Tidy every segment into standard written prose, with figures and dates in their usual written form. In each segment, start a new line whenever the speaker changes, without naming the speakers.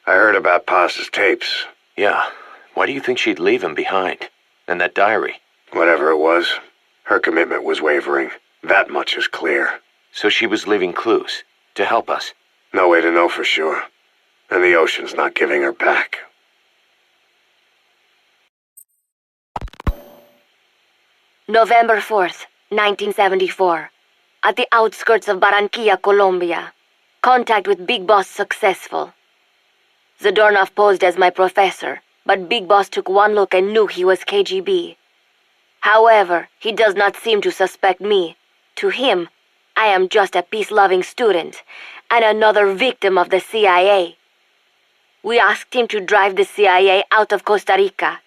I heard about Pa's tapes.
Yeah. Why do you think she'd leave him behind? And that diary?
Whatever it was, her commitment was wavering. That much is clear.
So she was leaving clues to help us?
No way to know for sure. And the ocean's not giving her back.
November 4th, 1974. At the outskirts of Barranquilla, Colombia. Contact with Big Boss successful. Zadornov posed as my professor, but Big Boss took one look and knew he was KGB. However, he does not seem to suspect me. To him, I am just a peace-loving student, and another victim of the CIA. We asked him to drive the CIA out of Costa Rica.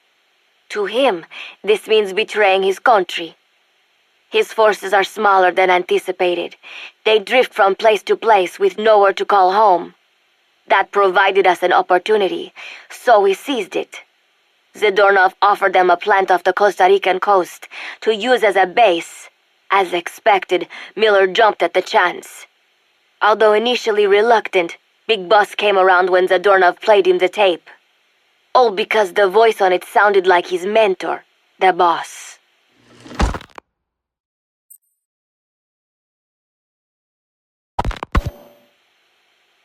To him, this means betraying his country. His forces are smaller than anticipated. They drift from place to place with nowhere to call home. That provided us an opportunity, so we seized it. Zadornov offered them a plant off the Costa Rican coast to use as a base. As expected, Miller jumped at the chance. Although initially reluctant, Big Boss came around when Zadornov played him the tape. All because the voice on it sounded like his mentor, the boss.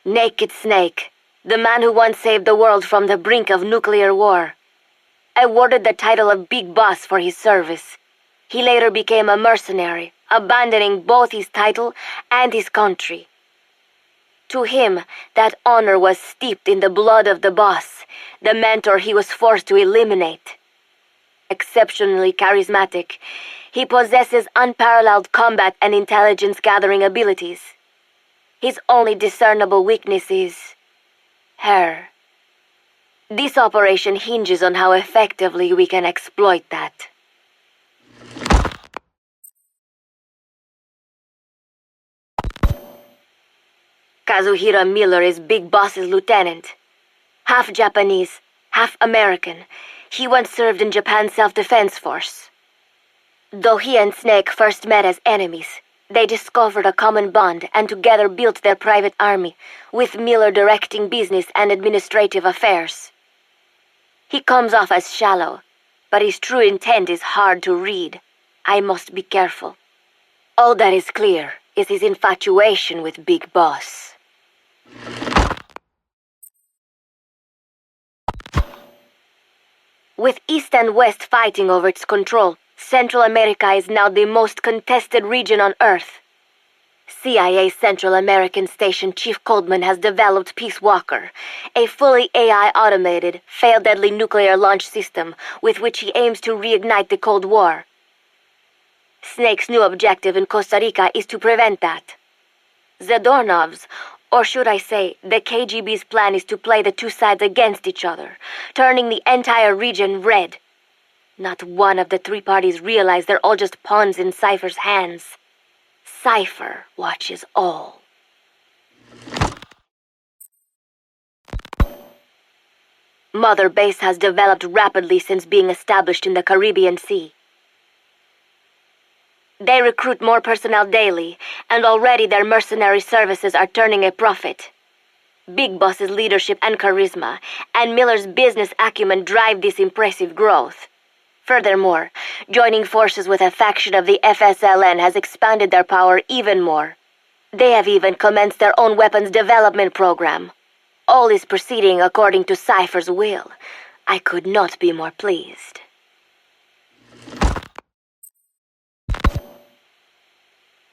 Naked Snake, the man who once saved the world from the brink of nuclear war. Awarded the title of Big Boss for his service. He later became a mercenary, abandoning both his title and his country. To him, that honor was steeped in the blood of the boss, the mentor he was forced to eliminate. Exceptionally charismatic, he possesses unparalleled combat and intelligence-gathering abilities. His only discernible weakness is her. This operation hinges on how effectively we can exploit that. Kazuhira Miller is Big Boss's lieutenant. Half Japanese, half American, he once served in Japan's self-defense force. Though he and Snake first met as enemies, they discovered a common bond and together built their private army, with Miller directing business and administrative affairs. He comes off as shallow, but his true intent is hard to read. I must be careful. All that is clear is his infatuation with Big Boss. With East and West fighting over its control, Central America is now the most contested region on Earth. CIA Central American Station Chief Coldman has developed Peace Walker, a fully AI-automated, fail-deadly nuclear launch system with which he aims to reignite the Cold War. Snake's new objective in Costa Rica is to prevent that. Zadornov's, or should I say, the KGB's plan is to play the two sides against each other, turning the entire region red. Not one of the three parties realize they're all just pawns in Cipher's hands. Cipher watches all. Mother Base has developed rapidly since being established in the Caribbean Sea. They recruit more personnel daily, and already their mercenary services are turning a profit. Big Boss's leadership and charisma, and Miller's business acumen drive this impressive growth. Furthermore, joining forces with a faction of the FSLN has expanded their power even more. They have even commenced their own weapons development program. All is proceeding according to Cipher's will. I could not be more pleased.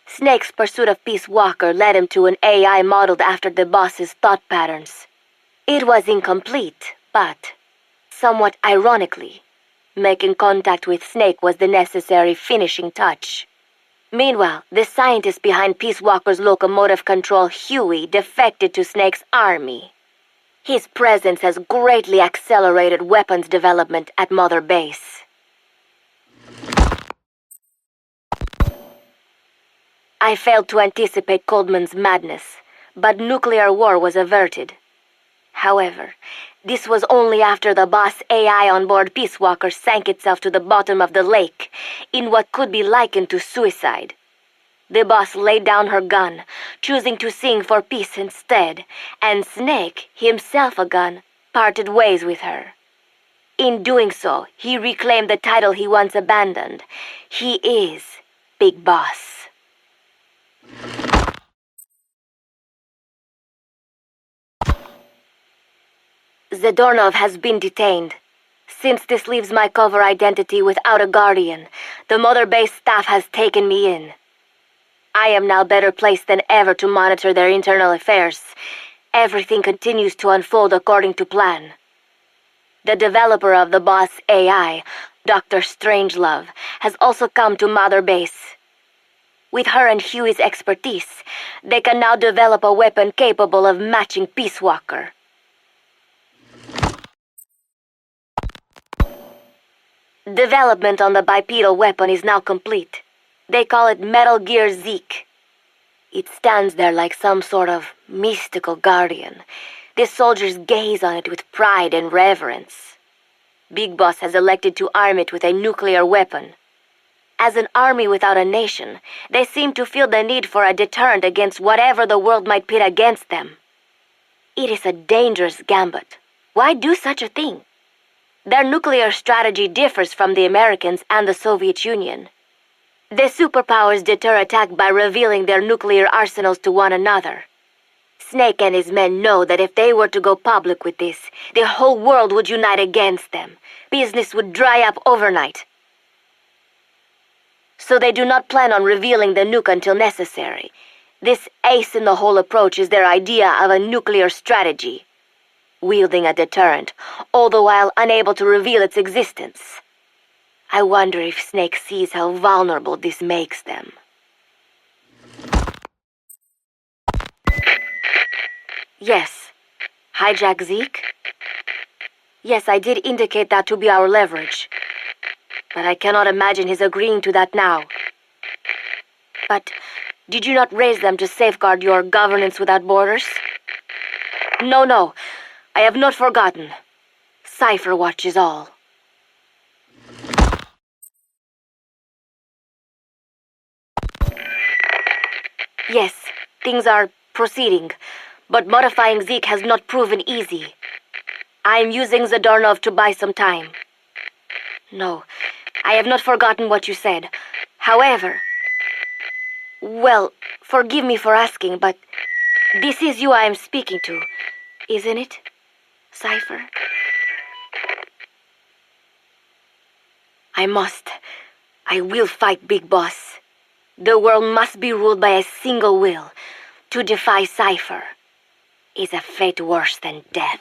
Snake's pursuit of Peace Walker led him to an AI modeled after the boss's thought patterns. It was incomplete, but, somewhat ironically, making contact with Snake was the necessary finishing touch. Meanwhile, the scientist behind Peace Walker's locomotive control, Huey, defected to Snake's army. His presence has greatly accelerated weapons development at Mother Base. I failed to anticipate Coldman's madness, but nuclear war was averted. However, this was only after the boss AI on board Peace Walker sank itself to the bottom of the lake, in what could be likened to suicide. The boss laid down her gun, choosing to sing for peace instead, and Snake, himself a gun, parted ways with her. In doing so, he reclaimed the title he once abandoned. He is Big Boss. Zadornov has been detained. Since this leaves my cover identity without a guardian, the Mother Base staff has taken me in. I am now better placed than ever to monitor their internal affairs. Everything continues to unfold according to plan. The developer of the boss AI, Dr. Strangelove, has also come to Mother Base. With her and Huey's expertise, they can now develop a weapon capable of matching Peace Walker. Development on the bipedal weapon is now complete. They call it Metal Gear Zeke. It stands there like some sort of mystical guardian. The soldiers gaze on it with pride and reverence. Big Boss has elected to arm it with a nuclear weapon. As an army without a nation, they seem to feel the need for a deterrent against whatever the world might pit against them. It is a dangerous gambit. Why do such a thing? Their nuclear strategy differs from the Americans and the Soviet Union. The superpowers deter attack by revealing their nuclear arsenals to one another. Snake and his men know that if they were to go public with this, the whole world would unite against them. Business would dry up overnight. So they do not plan on revealing the nuke until necessary. This ace-in-the-hole approach is their idea of a nuclear strategy. Wielding a deterrent, all the while unable to reveal its existence. I wonder if Snake sees how vulnerable this makes them. Yes. Hijack Zeke? Yes, I did indicate that to be our leverage. But I cannot imagine his agreeing to that now. But did you not raise them to safeguard your governance without borders? No. I have not forgotten. Cipher watches all. Yes, things are proceeding, but modifying Zeke has not proven easy. I am using Zadornov to buy some time. No, I have not forgotten what you said. However, well, forgive me for asking, but this is you I am speaking to, isn't it, Cipher? I will fight Big Boss. The world must be ruled by a single will. To defy Cipher is a fate worse than death.